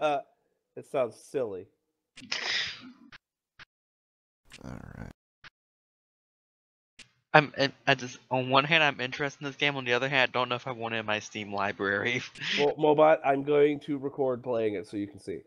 It sounds silly. All right. I just on one hand I'm interested in this game, on the other hand I don't know if I want it in my Steam library. Well, Mobot, I'm going to record playing it so you can see.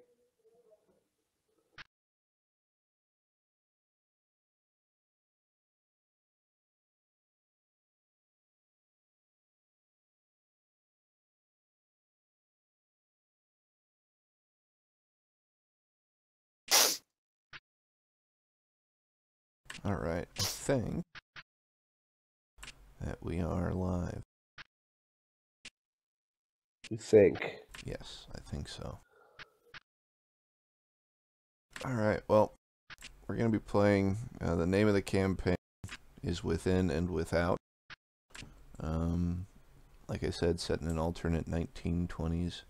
All right. I think that we are live. You think? Yes, I think so. All right. Well, we're going to be playing. The name of the campaign is Within and Without. Like I said, set in an alternate 1920s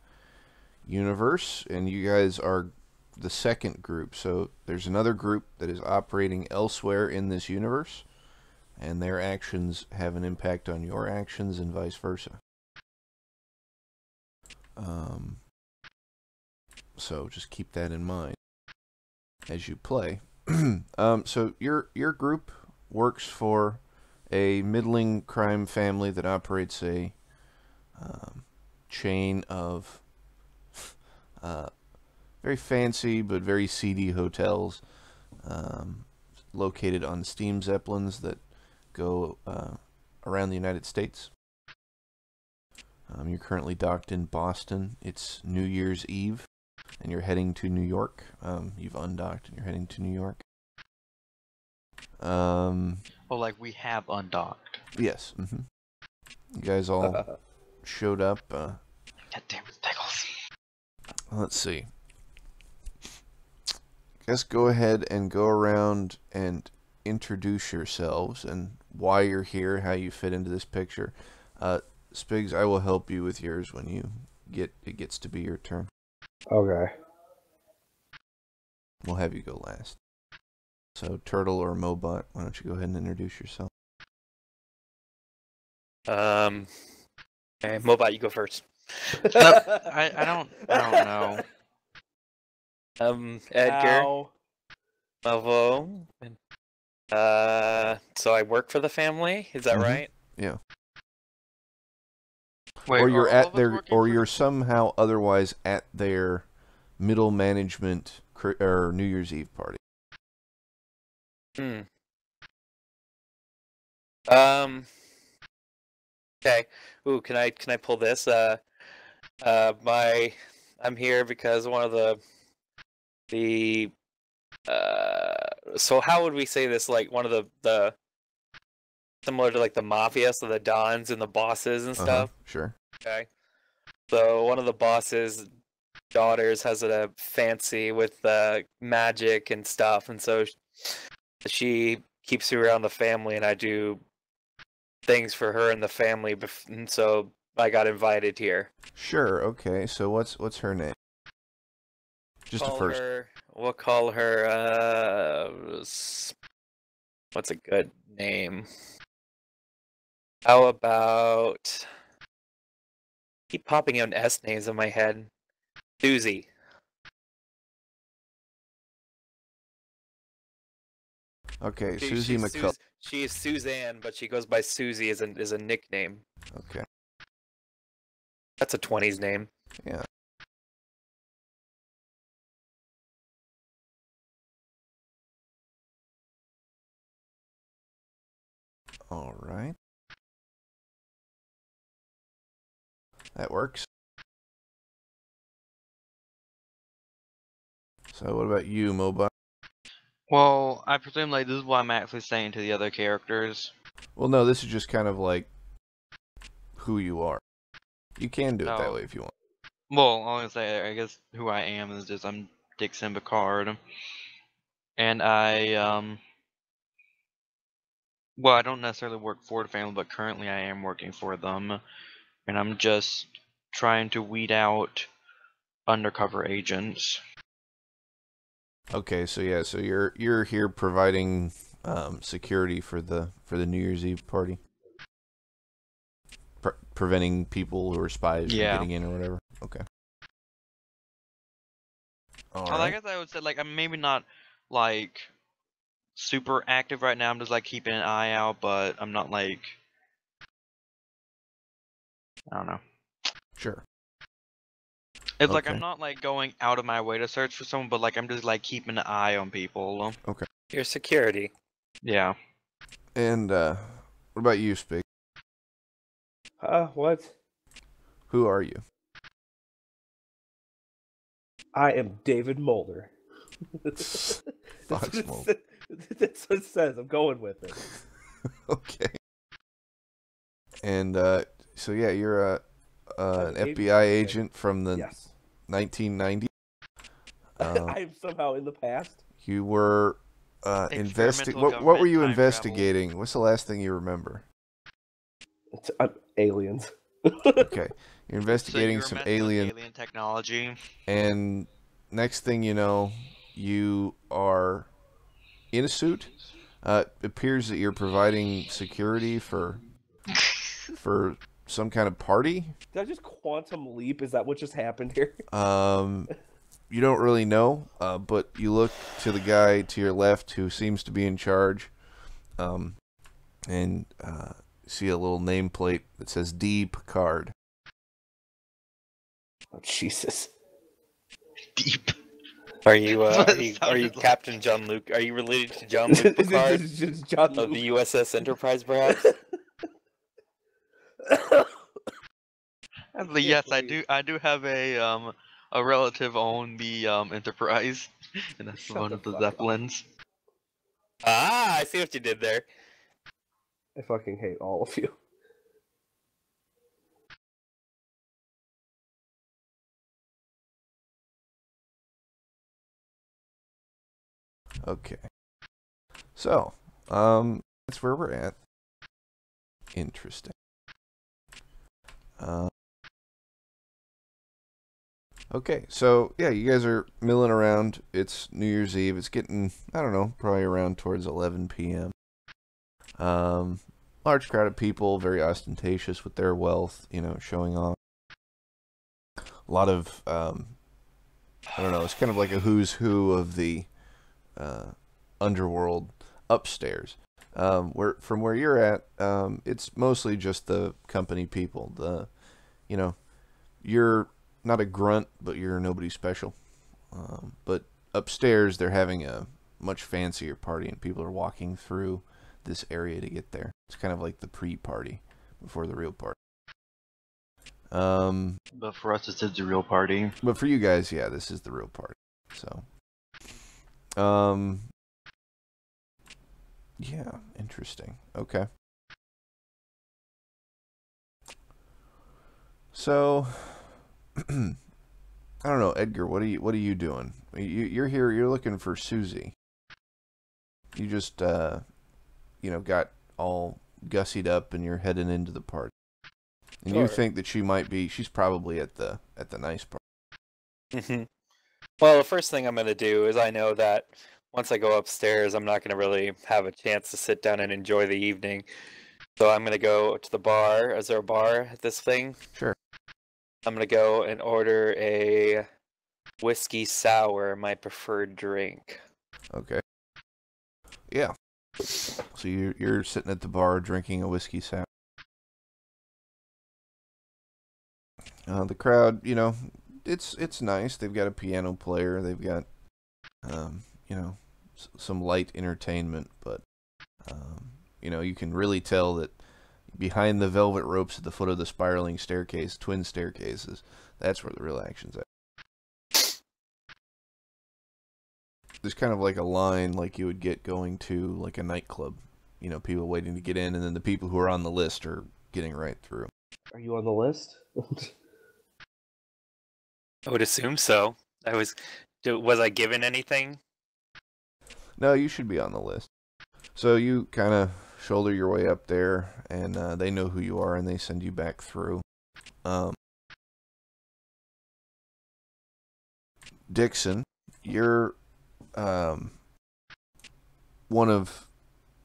universe, and you guys are the second group. So there's another group that is operating elsewhere in this universe, and their actions have an impact on your actions and vice versa. So just keep that in mind as you play. So your group works for a middling crime family that operates a chain of very fancy but very seedy hotels located on steam zeppelins that go around the United States. You're currently docked in Boston. It's New Year's Eve, and you're heading to New York. You've undocked and you're heading to New York. Oh, like we have undocked. Yes. You guys all showed up. God damn it, pickles. Let's see. Guess go ahead and go around and introduce yourselves and why you're here, how you fit into this picture. Spigs, I will help you with yours when it gets to be your turn. Okay. We'll have you go last. So, Turtle or Mobot, why don't you go ahead and introduce yourself? Okay, Mobot, you go first. I don't know. Edgar, Ow. Mavo. So I work for the family. Is that right? Yeah. Wait, Or you're are all at of us their, working or for- you're somehow otherwise at their middle management or New Year's Eve party. Okay. Ooh, can I pull this? I'm here because one of the so how would we say this? Like one of the similar to like the mafia, so the dons and the bosses and stuff. Sure. Okay. So one of the boss's daughters has a fancy with magic and stuff, and so she keeps me around the family, and I do things for her and the family, and so I got invited here. Sure. Okay. So what's her name? Just the first. We'll call her. What's a good name? How about? Keep popping out S names in my head. Susie. Okay, Susie McCullough. She is Suzanne, but she goes by Susie as a nickname. Okay. That's a 20s name. Yeah. All right. That works. So what about you, Mobile? Well, I presume like this is what I'm actually saying to the other characters. Well, no, this is just kind of like who you are. You can do it that way if you want. Well, I was gonna say, I guess who I am is just I'm Dixon Picard, and well, I don't necessarily work for the family, but currently I am working for them, and I'm just trying to weed out undercover agents. Okay, so yeah, so you're here providing security for the New Year's Eve party, preventing people who are spies from getting in or whatever. Okay. All I right. guess I would say like I'm maybe not like super active right now. I'm just like keeping an eye out, but I'm not like I don't know. Sure. It's like Okay. I'm not like going out of my way to search for someone, but like I'm just like keeping an eye on people. Your security. Yeah. And what about you, Spig? What? Who are you? I am David Mulder. Fox Mulder. That's what it says. I'm going with it. Okay. And so yeah, you're an David FBI Mulder. agent from the Yes. 1990s. I am somehow in the past. You were Experimental What were government you time investigating? What's the last thing you remember? Aliens. Okay, you're So investigating you're some messing with alien, alien technology. and next thing you know, you are in a suit. It appears that you're providing security for some kind of party. Did I just quantum leap? Is that what just happened here? You don't really know, but you look to the guy to your left who seems to be in charge, and see a little nameplate that says D. Picard. Oh, Jesus. Deep. Are you That's what are it you sounded like. Captain John Luke? Are you related to John Luke Picard Is it just John of Luke? the USS Enterprise, perhaps? Actually, yes, I do have a relative on the Enterprise, and that's Shut one the of the fuck up. Zeppelins. Ah, I see what you did there. I fucking hate all of you. Okay. So, that's where we're at. Interesting. Okay, so yeah, you guys are milling around. It's New Year's Eve. It's getting, I don't know, probably around towards 11 p.m. Large crowd of people, very ostentatious with their wealth, showing off. A lot of, I don't know, it's kind of like a who's who of the underworld upstairs. From where you're at, it's mostly just the company people. You're not a grunt, but you're nobody special. But upstairs, they're having a much fancier party, and people are walking through this area to get there. It's kind of like the pre-party before the real party. But for us, this is the real party. But for you guys, yeah, this is the real party. So, yeah, interesting. Okay. So, I don't know, Edgar. What are you doing? You're here. You're looking for Susie. You just got all gussied up, and you're heading into the party. And you think that she's probably at the nice part. Mm-hmm. Well, the first thing I'm going to do is I know that once I go upstairs, I'm not going to really have a chance to sit down and enjoy the evening. So I'm going to go to the bar. Is there a bar at this thing? Sure. I'm going to go and order a whiskey sour, my preferred drink. Okay. Yeah. So you're sitting at the bar drinking a whiskey sour. The crowd, it's nice. They've got a piano player. They've got, some light entertainment, but, you can really tell that behind the velvet ropes at the foot of the spiraling staircase, twin staircases, that's where the real action's at. There's kind of like a line like you would get going to like a nightclub. People waiting to get in, and then the people who are on the list are getting right through. Are you on the list? I would assume so. Was I given anything? No, you should be on the list. So you kind of shoulder your way up there, and they know who you are, and they send you back through. Dixon, you're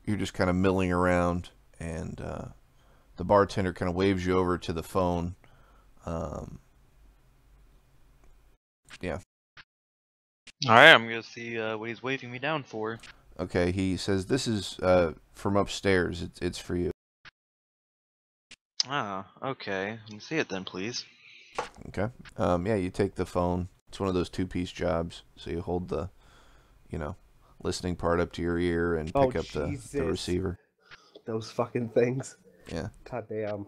you're just kind of milling around, and the bartender kind of waves you over to the phone. Yeah. All right, I'm gonna see what he's waving me down for. Okay, he says this is from upstairs. It's for you. Ah, okay. Let me see it then, please. Okay. Yeah, you take the phone. It's one of those two-piece jobs. So you hold the, listening part up to your ear and pick up the receiver. Those fucking things. Yeah. God damn.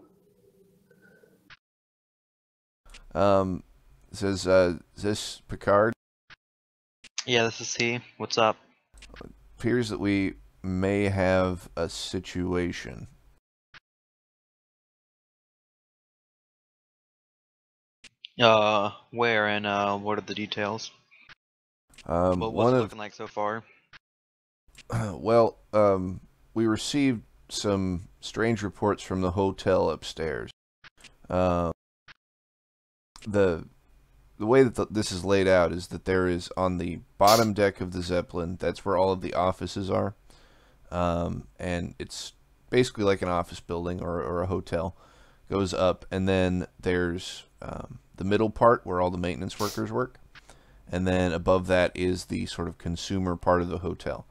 It says, is this Picard? Yeah, this is he. What's up? Appears that we may have a situation. Where and what are the details? Well, what's One it of looking like so far? well, we received some strange reports from the hotel upstairs. The way that this is laid out is that there is on the bottom deck of the Zeppelin. That's where all of the offices are, and it's basically like an office building or a hotel. Goes up, and then there's the middle part where all the maintenance workers work, and then above that is the sort of consumer part of the hotel.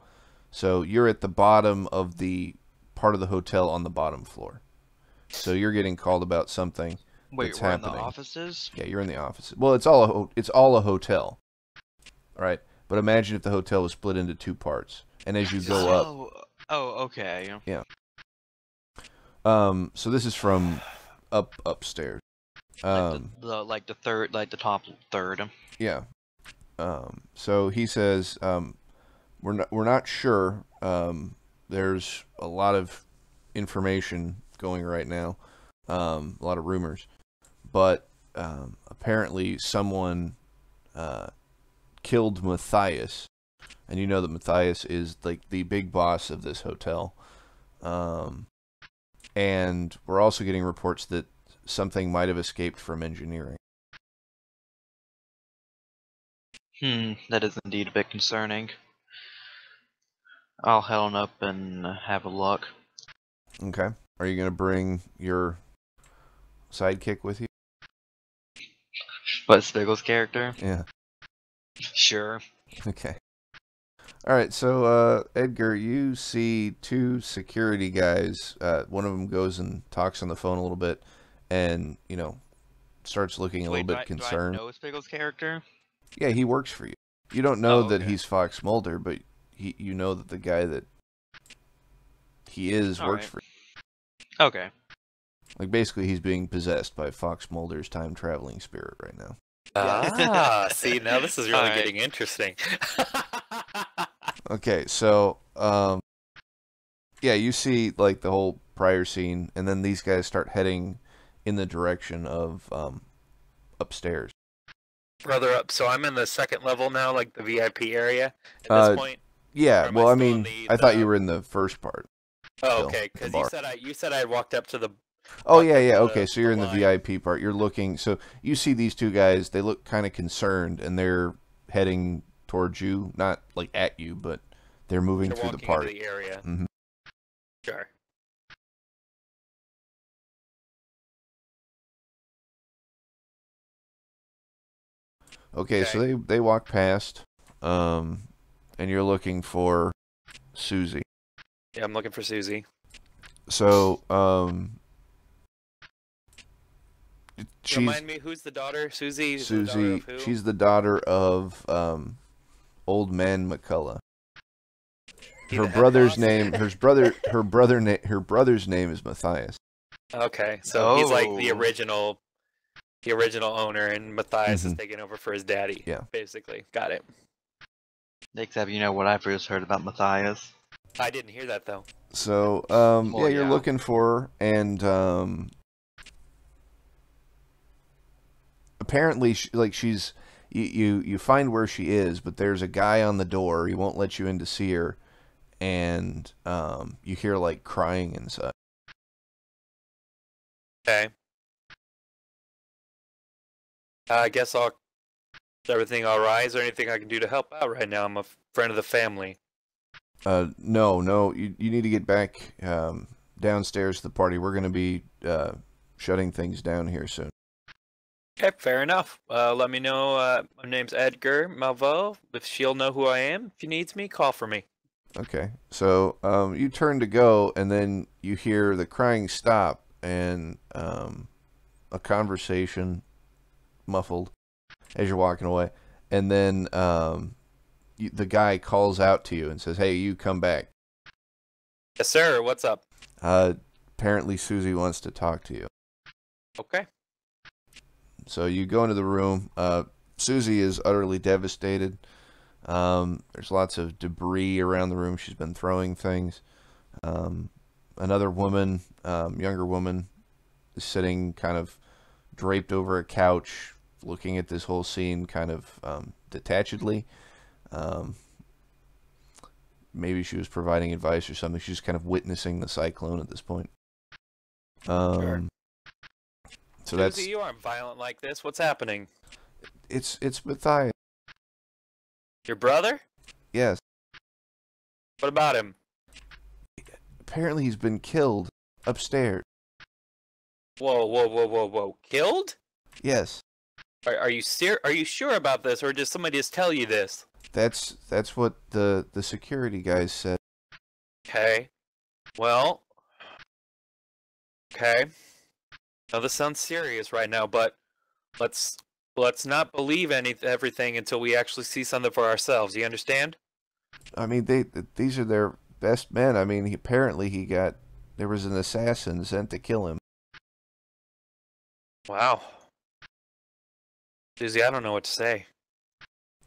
So you're at the bottom of the part of the hotel on the bottom floor. So you're getting called about something. Wait, that's we're happening. in the offices? Yeah, you're in the office. Well, it's all a hotel, all right? But imagine if the hotel was split into two parts, and as you go up. Oh, okay. Yeah. So this is from upstairs. Like the third, like the top third. Yeah. So he says, we're not sure. There's a lot of information going right now, a lot of rumors, but apparently someone killed Matthias, and you know that Matthias is like the big boss of this hotel. And we're also getting reports that something might have escaped from engineering. That is indeed a bit concerning. I'll head on up and have a look. Okay. Are you going to bring your sidekick with you? What, Spiggle's character? Yeah. Sure. Okay. All right, so Edgar, you see two security guys. One of them goes and talks on the phone a little bit, and starts looking a little bit concerned. Do I know Spiggle's character? Yeah, he works for you. You don't know that okay. he's Fox Mulder, but you know that the guy that he is works for you. Okay. Like basically, he's being possessed by Fox Mulder's time traveling spirit right now. Ah, see, now this is really getting interesting. Okay, so yeah, you see like the whole prior scene, and then these guys start heading in the direction of upstairs. Further up, so I'm in the second level now, like the VIP area at this point. Yeah, well, I mean, I thought you were in the first part. Oh, okay, because you said I walked up to the. Oh yeah. Okay, so you're in the VIP part. You're looking. So you see these two guys. They look kind of concerned, and they're heading towards you, not like at you, but they're moving through the park. Into the area. Mm-hmm. Sure. Okay, so they walk past, and you're looking for Susie. Yeah, I'm looking for Susie. So, remind me, who's the daughter? Susie. Susie. She's the daughter of Old Man McCullough. Her brother's name. Her brother's name is Matthias. Okay, so he's like the original owner, and Matthias is taking over for his daddy. Yeah, basically. Got it. Except you know what I first heard about Matthias. I didn't hear that though. So, yeah, you're looking for her, and apparently, she's you find where she is, but there's a guy on the door. He won't let you in to see her, and you hear like crying and such. Okay. I guess is everything all right? Is there anything I can do to help out right now? I'm a friend of the family. No. You need to get back downstairs to the party. We're going to be shutting things down here soon. Okay, fair enough. Let me know. My name's Edgar Malvo. If she'll know who I am, if she needs me, call for me. Okay, so you turn to go, and then you hear the crying stop, and a conversation muffled as you're walking away, and then the guy calls out to you and says, "Hey, you come back." Yes, sir. What's up? Apparently, Susie wants to talk to you. Okay. So you go into the room. Susie is utterly devastated. There's lots of debris around the room. She's been throwing things. Another woman, younger woman, is sitting kind of draped over a couch, looking at this whole scene kind of detachedly. Maybe she was providing advice or something. She's kind of witnessing the cyclone at this point. Sure. So Susie, you aren't violent like this. What's happening? it's Matthias. Your brother? Yes. What about him? Apparently he's been killed upstairs. Whoa. Killed? Yes. Are you Are you sure about this, or did somebody just tell you this? That's what the security guys said. Okay. Well. Okay. Now this sounds serious right now, but let's not believe everything until we actually see something for ourselves. You understand? I mean, these are their best men. I mean, there was an assassin sent to kill him. Wow. Susie, I don't know what to say.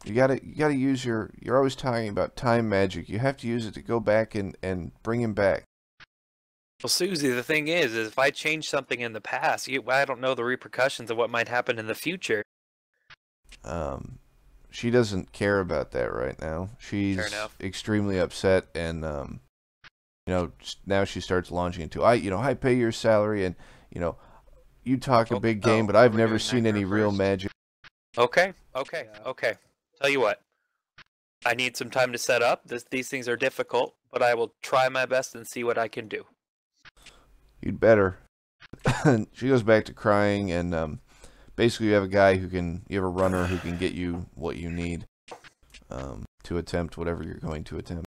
You gotta use you're always talking about time magic. You have to use it to go back and bring him back. Well, Susie, the thing is if I change something in the past, I don't know the repercussions of what might happen in the future. She doesn't care about that right now. She's extremely upset, and now she starts launching into I pay your salary, and you talk a big game, but I've never seen any real magic. Okay. Tell you what, I need some time to set up. These things are difficult, but I will try my best and see what I can do. You'd better. She goes back to crying, and basically you have a runner who can get you what you need to attempt whatever you're going to attempt.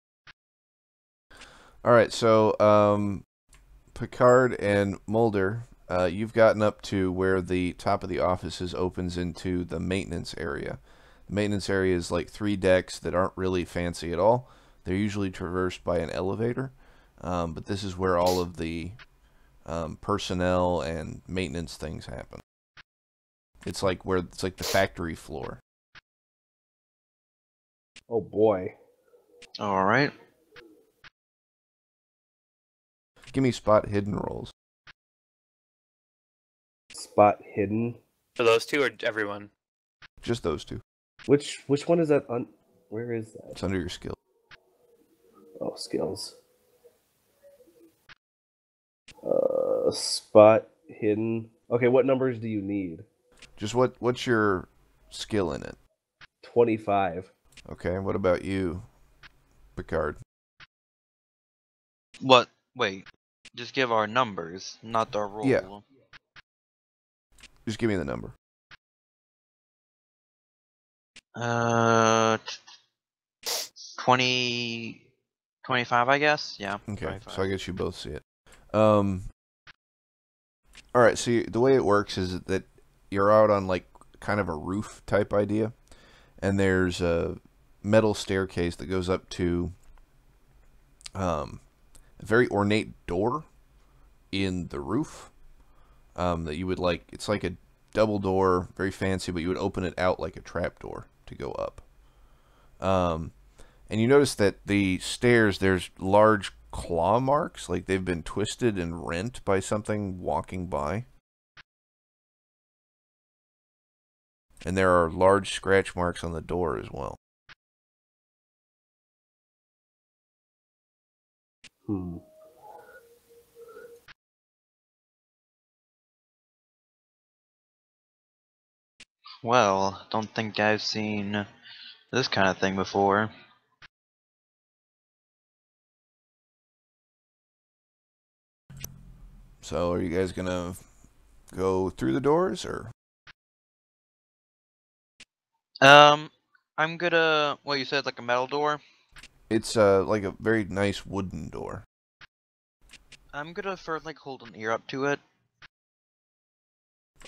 All right, so Picard and Mulder, you've gotten up to where the top of the offices opens into the maintenance area. The maintenance area is like 3 decks that aren't really fancy at all. They're usually traversed by an elevator, but this is where all of the personnel and maintenance things happen. It's like the factory floor. Oh boy. All right. Give me spot hidden rolls. Spot hidden. For those two or everyone? Just those 2. Which one is that? Where is that? It's under your skill. Oh, skills. Spot hidden. Okay, what numbers do you need? Just what's your skill in it? 25. Okay, what about you, Picard? What? Wait. Just give our numbers, not our roll. Yeah. Just give me the number. 25, I guess. Yeah. Okay, 25. so I guess you both see it. All right, so the way it works is that you're out on like kind of a roof type idea, and there's a metal staircase that goes up to a very ornate door in the roof that you would like. It's like a double door, very fancy, but you would open it out like a trap door to go up. And you notice that the stairs, there's large claw marks, like they've been twisted and rent by something walking by. And there are large scratch marks on the door as well. Well, don't think I've seen this kind of thing before. So are you guys gonna go through the doors, or? I'm gonna. What you said, like a metal door. It's like a very nice wooden door. I'm gonna first like hold an ear up to it.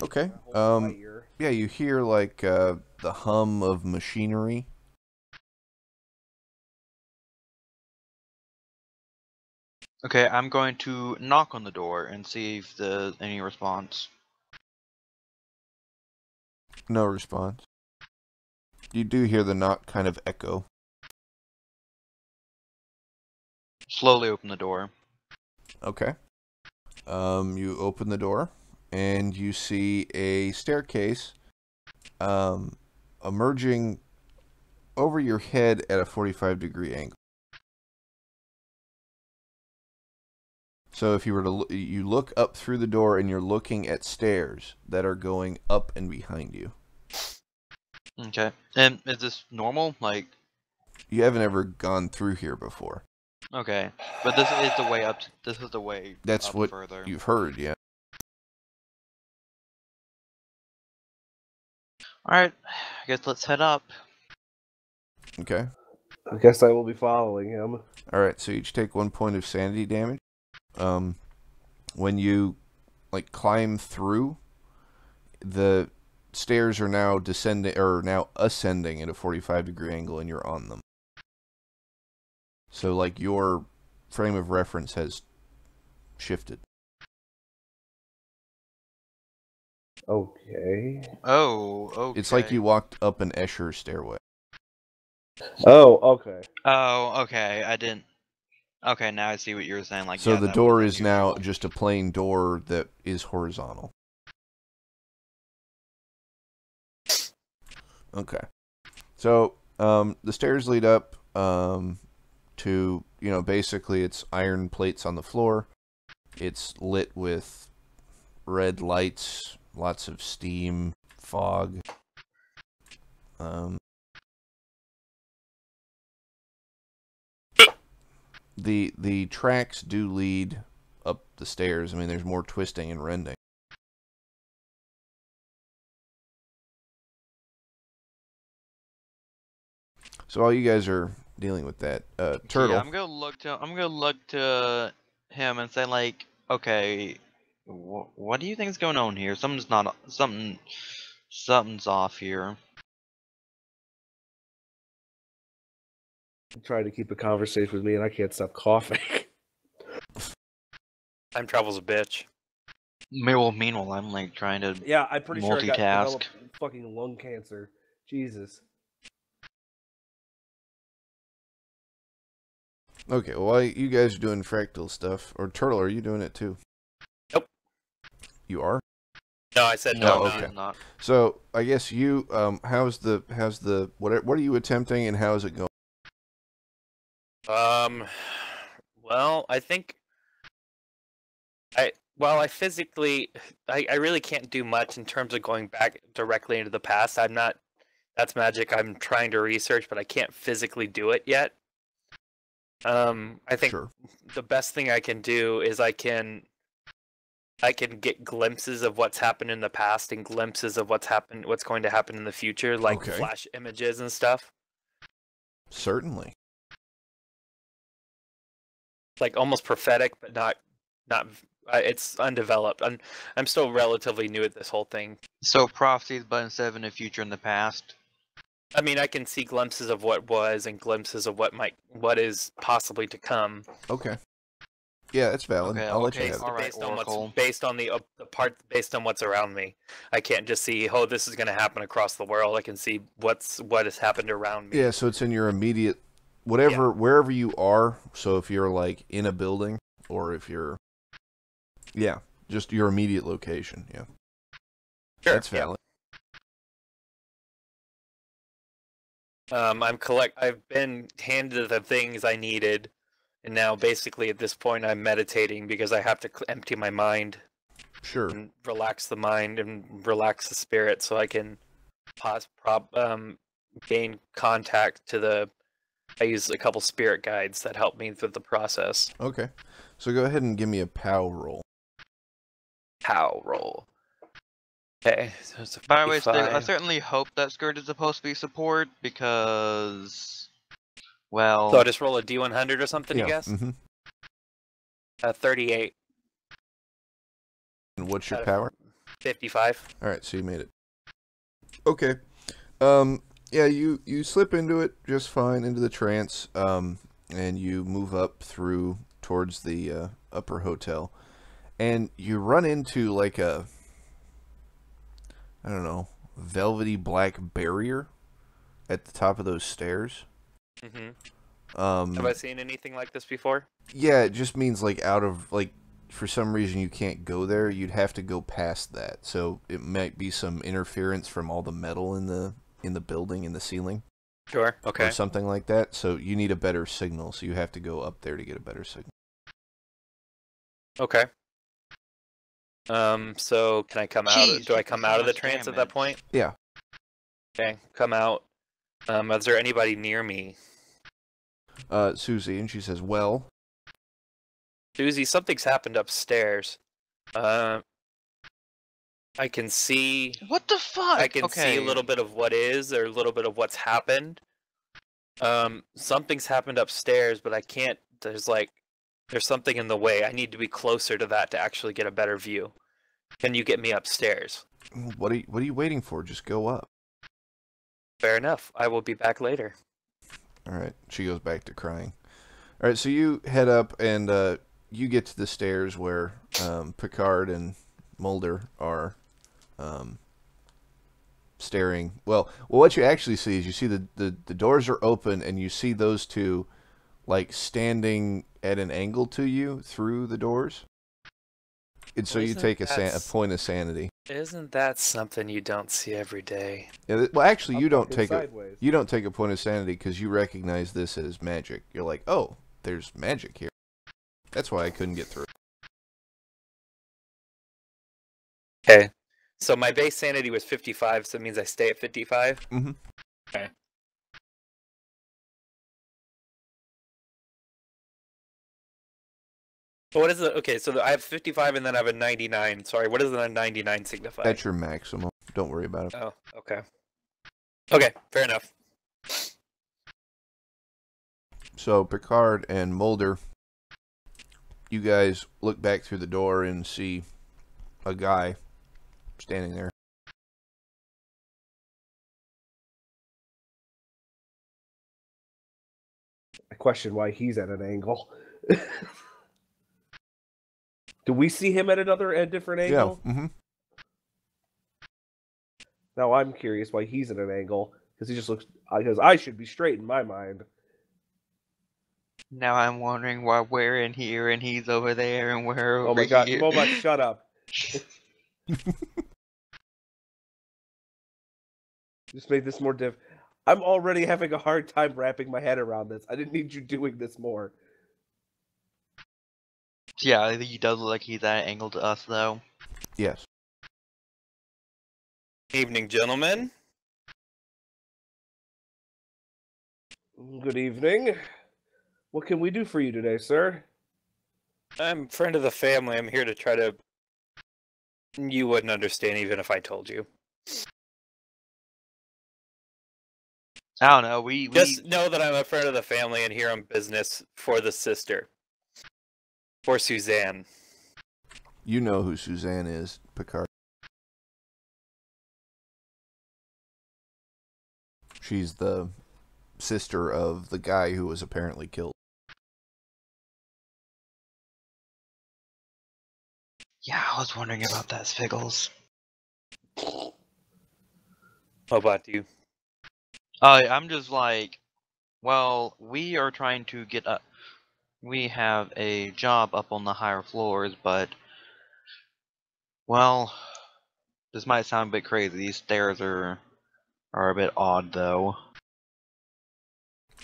Okay. Hold my ear. Yeah, you hear like the hum of machinery. Okay, I'm going to knock on the door and see if there's any response. No response. You do hear the knock kind of echo. Slowly open the door. Okay. You open the door and you see a staircase emerging over your head at a 45-degree angle. So if you were to you look up through the door and you're looking at stairs that are going up and behind you. Okay. And is this normal? Like, You haven't ever gone through here before. okay. But this is the way up. This is the way That's up what further. you've heard, yeah. Alright. I guess let's head up. Okay. I guess I will be following him. Alright, so each take 1 point of sanity damage. When you like climb through, the stairs are now descending or now ascending at a 45-degree angle and you're on them. So like your frame of reference has shifted. Okay. Oh, okay. It's like you walked up an Escher stairway. Oh, okay. Oh, okay. I didn't. Okay, now I see what you were saying. Like, So yeah, the that door was is now unusual. just a plain door that is horizontal. Okay. So the stairs lead up to, you know, basically it's iron plates on the floor. It's lit with red lights, lots of steam, fog. The tracks do lead up the stairs. I mean, there's more twisting and rending. So while you guys are dealing with that, Turtle. Yeah, I'm gonna look to him and say like, okay, what do you think is going on here? Something's off here. Trying to keep a conversation with me, and I can't stop coughing. Time travel's a bitch. Meanwhile, I'm like trying to Yeah, I'm pretty sure I got multitask. developed fucking lung cancer. Jesus. Okay, well, while you guys are doing fractal stuff, or Turtle, are you doing it too? Nope. You are? No, I said No, no. okay. I'm not. So I guess you, how's the what are you attempting and how is it going? Well, I think I physically I really can't do much in terms of going back directly into the past. I'm not that's magic I'm trying to research, but I can't physically do it yet. I think Sure. the best thing I can do is I can get glimpses of what's happened in the past and glimpses of what's going to happen in the future, like Okay. flash images and stuff. Certainly. Like almost prophetic, but not it's undeveloped. I'm still relatively new at this whole thing. So prophecies, but instead of in the future, in the past. I mean, I can see glimpses of what was and glimpses of what is possibly to come. Okay. Yeah, that's valid. Okay, I'll let you okay, have it. all right, based on Oracle. based on the part based on what's around me. I can't just see, oh, this is going to happen across the world. I can see what has happened around me. Yeah, so it's in your immediate, wherever you are. So if you're like in a building or if you're, yeah, just your immediate location. Yeah. Sure, That's valid. I've been handed the things I needed, and now basically at this point I'm meditating because I have to empty my mind. Sure. And relax the mind and relax the spirit, so I can gain contact to the. I use a couple spirit guides that help me through the process. Okay. So go ahead and give me a POW roll. POW roll. Okay, so it's a By the way, Stig, I 55. certainly hope that skirt is supposed to be support because, So well, I'll just roll a D100 or something, you guess? 38 And what's your out of power? 55. All right, so you made it. Okay. Yeah, you slip into it just fine, into the trance, and you move up through towards the upper hotel, and you run into like a, I don't know, velvety black barrier at the top of those stairs. Have I seen anything like this before? Yeah, it just means like out of like, for some reason you can't go there. You'd have to go past that. So it might be some interference from all the metal in the building, in the ceiling. Sure. Okay. Or something like that. So you need a better signal. So you have to go up there to get a better signal. Okay. So can I come out? Jeez, Do I you come so out of the much trance at damage. that point? Yeah. Okay. Come out. Is there anybody near me? Susie, and she says, "Well, Susie, something's happened upstairs. I can see. What the fuck? I can see a Okay. little bit of what is, or a little bit of what's happened. Something's happened upstairs, but I can't. There's something in the way. I need to be closer to that to actually get a better view. Can you get me upstairs? what are you waiting for? Just go up." Fair enough. I will be back later. All right. She goes back to crying. All right. So you head up, and you get to the stairs where Picard and Mulder are staring. Well, what you actually see is you see the doors are open, and you see those two like standing at an angle to you through the doors. And so you Isn't take a that point of sanity. Isn't that something you don't see every day? Yeah, well, actually, I'm you don't fucking take sideways. you don't take a point of sanity because you recognize this as magic. You're like, oh, there's magic here. That's why I couldn't get through. Okay. So my base sanity was 55, so it means I stay at 55? Mm-hmm. Okay. What is it? Okay, so I have 55 and then I have a 99. Sorry, what does a 99 signify? That's your maximum. Don't worry about it. Oh, okay. Okay, fair enough. So Picard and Mulder, you guys look back through the door and see a guy standing there. I question why he's at an angle. Do we see him at a different angle? Yeah. Mm-hmm. Now I'm curious why he's at an angle, because he just looks. Because I should be straight in my mind. Now I'm wondering why we're in here and he's over there and we're over Oh my god, here. Moba, shut up. Just made this more diff. I'm already having a hard time wrapping my head around this. I didn't need you doing this more. Yeah, he does look like he's at an angle to us, though. Yes. Evening, gentlemen. Good evening. What can we do for you today, sir? I'm a friend of the family. I'm here to try to... You wouldn't understand even if I told you. I don't know, we Just know that I'm a friend of the family and here on business for the sister. For Suzanne. You know who Suzanne is, Picard. She's the sister of the guy who was apparently killed. Yeah, I was wondering about that, Spiggles. How about you? I'm just like, well, we are trying to get up. We have a job up on the higher floors, but, well, this might sound a bit crazy. These stairs are a bit odd, though.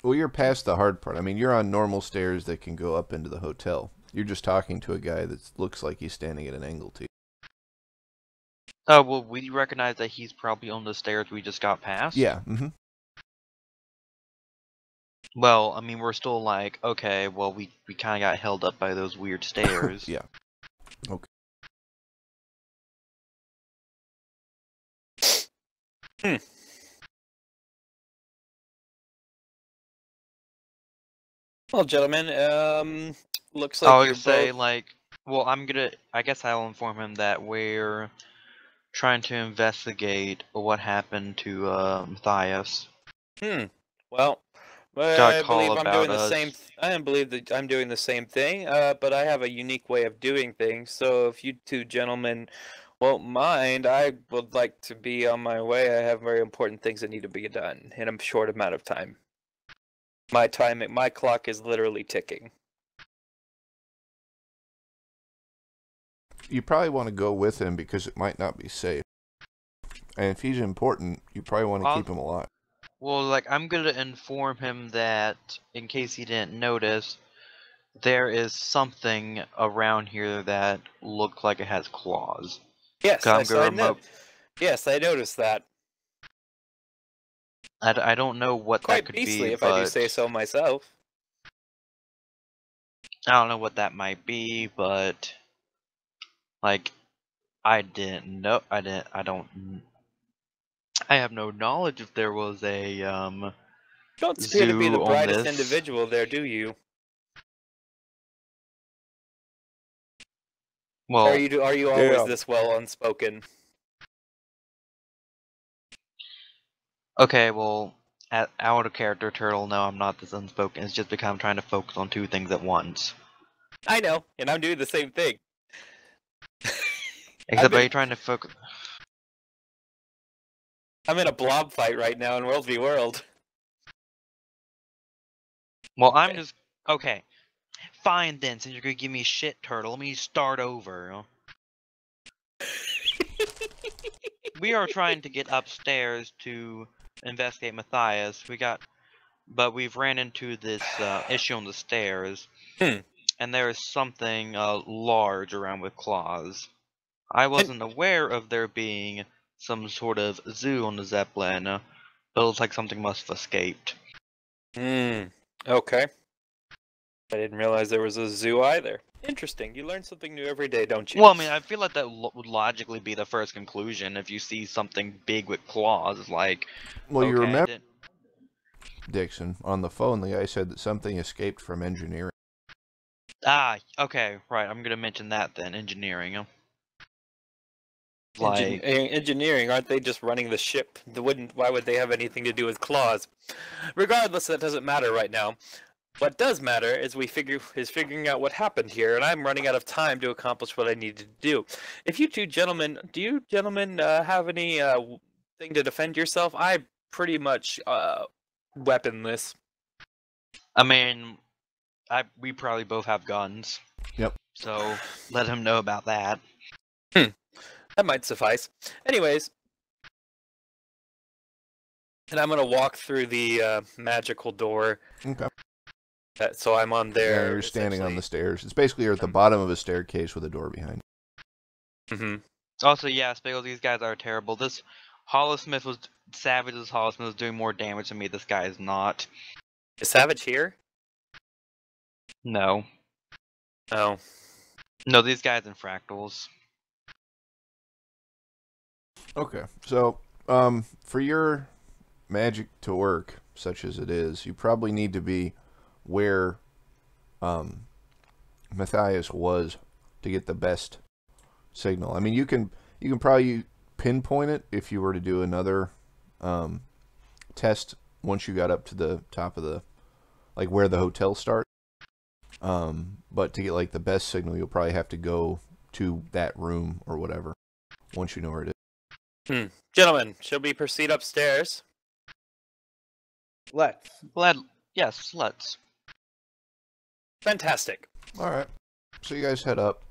Well, you're past the hard part. I mean, you're on normal stairs that can go up into the hotel. You're just talking to a guy that looks like he's standing at an angle to you. Oh, well, we recognize that he's probably on the stairs we just got past? Yeah. Mm-hmm. Well, I mean, we're still like, okay, well, we kind of got held up by those weird stairs. Yeah. Okay. Hmm. Well, gentlemen, looks like I you're would say, both. like, well, I guess I'll inform him that we're trying to investigate what happened to Matthias. Well, Got a I call believe I'm doing about the same. us. I believe that I'm doing the same thing. But I have a unique way of doing things. So if you two gentlemen won't mind, I would like to be on my way. I have very important things that need to be done in a short amount of time. My clock is literally ticking. You probably want to go with him because it might not be safe. And if he's important, you probably want to I'll- keep him alive. Well, like, I'm gonna inform him that, in case he didn't notice, there is something around here that looked like it has claws. Yes, 'Cause I'm gonna Yes, I noticed that. I don't know what that Quite could be, beastly, if I do say but so myself. I don't know what that might be, but like, I have no knowledge if there was a Don't appear to be the zoo on brightest this. individual there, do you? Well, Are you always Yeah. this well unspoken? okay, well, out of character, Turtle. No, I'm not this unspoken. It's just because I'm trying to focus on two things at once. I know, and I'm doing the same thing. Except, are you trying to focus? I'm in a blob fight right now in World v World. Well, I'm just okay. Fine then, since you're gonna give me shit, Turtle. Let me start over. We are trying to get upstairs to investigate Matthias. But we've ran into this issue on the stairs, and there is something large around with claws. I wasn't aware of there being some sort of zoo on the Zeppelin, but it looks like something must have escaped. Okay. I didn't realize there was a zoo either. Interesting. You learn something new every day, don't you? Well, I mean, I feel like that would logically be the first conclusion if you see something big with claws. Like, Well, you okay, remember, Dixon, on the phone, the guy said that something escaped from engineering. okay, right. I'm gonna mention that then. Engineering. Engineering, aren't they just running the ship? Why would they have anything to do with claws? Regardless, that doesn't matter right now. What does matter is figuring out what happened here, and I'm running out of time to accomplish what I needed to do. If you two gentlemen, do you gentlemen have any thing to defend yourself? I'm pretty much weaponless. I mean, we probably both have guns. Yep. So let him know about that. That might suffice. Anyways, and I'm gonna walk through the magical door. Okay. So I'm on there. Yeah, you're standing on the stairs. It's basically you're at the bottom of a staircase with a door behind you. Mm-hmm. Also, yeah, Spiegel, these guys are terrible. This Hollowsmith was Savage as Hollowsmith was doing more damage to me. This guy is not. Is Savage here? No. Oh. No, these guys in fractals. Okay, so for your magic to work, such as it is, you probably need to be where Matthias was to get the best signal. I mean, you can probably pinpoint it if you were to do another test once you got up to the top of the, like, where the hotel starts. But to get like the best signal, you'll probably have to go to that room or whatever once you know where it is. Gentlemen, shall we proceed upstairs? Let's. Yes, let's. Fantastic. All right. So you guys head up.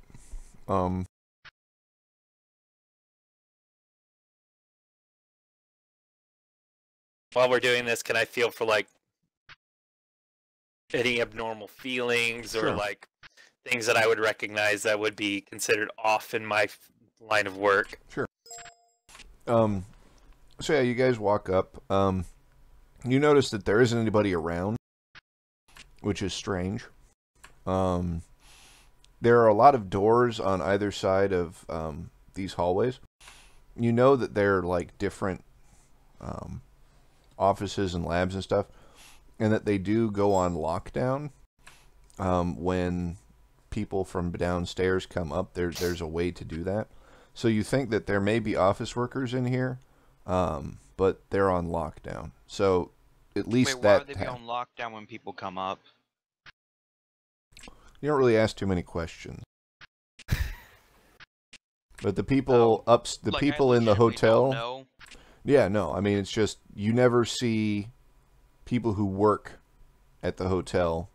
While we're doing this, can I feel for like any abnormal feelings or Sure. like things that I would recognize that would be considered off in my line of work? Sure. So yeah, you guys walk up. You notice that there isn't anybody around, which is strange. There are a lot of doors on either side of these hallways. You know that they're like different offices and labs and stuff, and that they do go on lockdown when people from downstairs come up. There's a way to do that. So you think that there may be office workers in here, but they're on lockdown. So at least Wait, why that would they be on lockdown when people come up? You don't really ask too many questions. But the people the Like, people I in the legitimately hotel. don't know. Yeah, no. I mean, it's just you never see people who work at the hotel.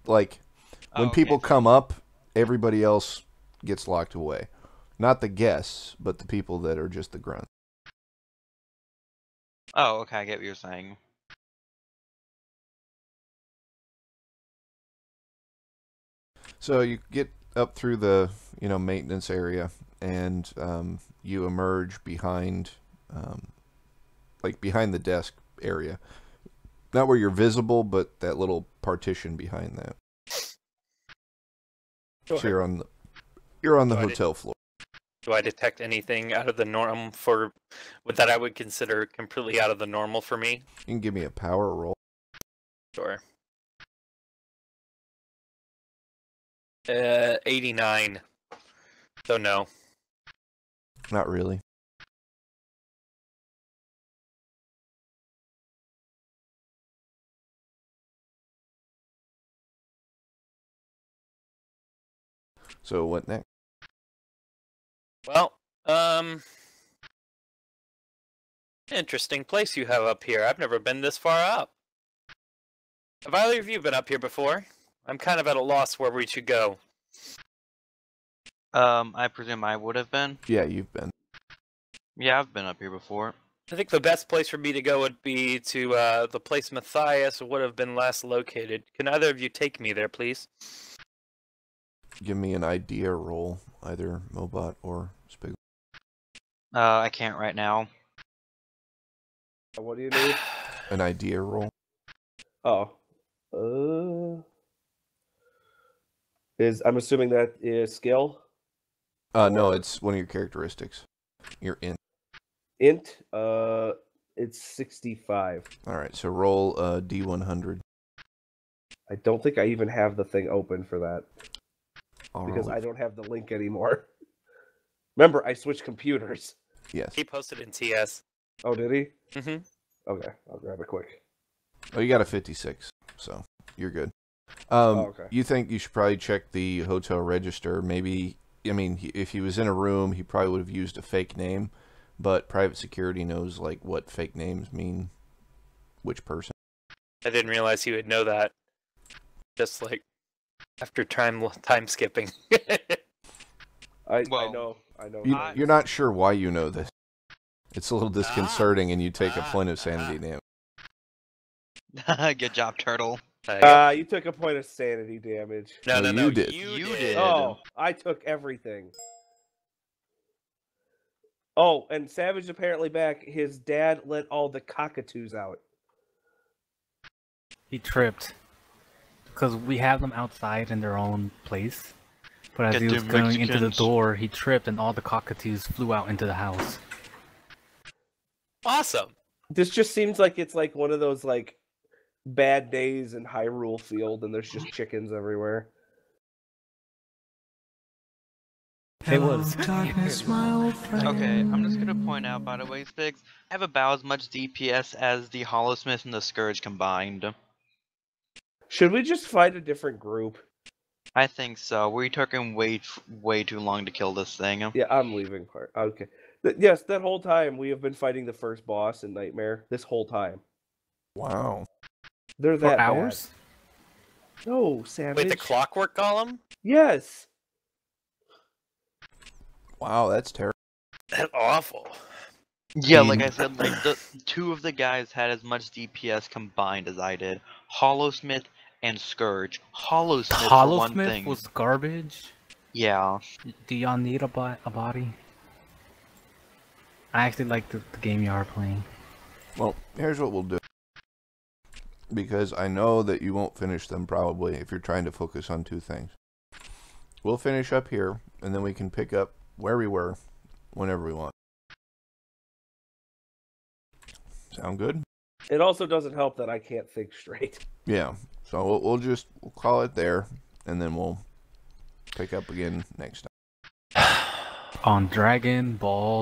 Like when people come up, everybody else gets locked away. Not the guests, but the people that are just the grunts. Oh, okay, I get what you're saying. So you get up through the maintenance area, and you emerge behind behind the desk area. Not where you're visible, but that little partition behind that. So you're on the hotel floor. Do I detect anything out of the norm that I would consider completely out of the normal for me? You can give me a power roll. Sure. 89. So no. Not really. So what next? Well, interesting place you have up here. I've never been this far up. Have either of you been up here before? I'm kind of at a loss where we should go. I presume I would have been. Yeah, you've been. Yeah, I've been up here before. I think the best place for me to go would be to the place Matthias would have been last located. Can either of you take me there, please? Give me an idea roll, either Mobot or Spig. I can't right now. What do you need? An idea roll. Oh. I'm assuming that is skill? No, it's one of your characteristics. You're in. Int, it's 65. Alright, so roll D100. I don't think I even have the thing open for that. Because I don't have the link anymore. Remember, I switched computers. Yes. He posted in TS. Oh, did he? Mm-hmm. Okay, I'll grab it quick. Oh, you got a 56, so you're good. Okay. You think you should probably check the hotel register. Maybe, I mean, if he was in a room, he probably would have used a fake name, but private security knows, like, what fake names mean, which person. I didn't realize he would know that. Just like after time skipping. I know. You're not sure why you know this. It's a little disconcerting, and you take a point of sanity damage. Good job, Turtle. You took a point of sanity damage. No, you did. You did. Oh, I took everything. Oh, and Savage apparently back. His dad let all the cockatoos out. He tripped. Because we have them outside in their own place. But as he was going into the door, he tripped and all the cockatoos flew out into the house. Awesome. This just seems like it's like one of those like bad days in Hyrule Field and there's just chickens everywhere. It was. Okay, I'm just gonna point out, by the way, Spigs, I have about as much DPS as the Hollowsmith and the Scourge combined. Should we just find a different group? I think so. We took him way too long to kill this thing. Yeah, I'm leaving part. Okay. Yes, that whole time we have been fighting the first boss in Nightmare. This whole time. Wow. They're that For hours? Bad. No, Savage. Wait, the clockwork golem? Yes. Wow, that's terrible. That's awful. Yeah, like I said, like the two of the guys had as much DPS combined as I did. Hollowsmith and Scourge. Hollowsmith for one thing. Was garbage. Yeah. Do y'all need a body? I actually like the game you are playing. Well, here's what we'll do. Because I know that you won't finish them probably if you're trying to focus on two things. We'll finish up here, and then we can pick up where we were whenever we want. Sound good? It also doesn't help that I can't think straight. Yeah. So we'll call it there, and then we'll pick up again next time. On Dragon Ball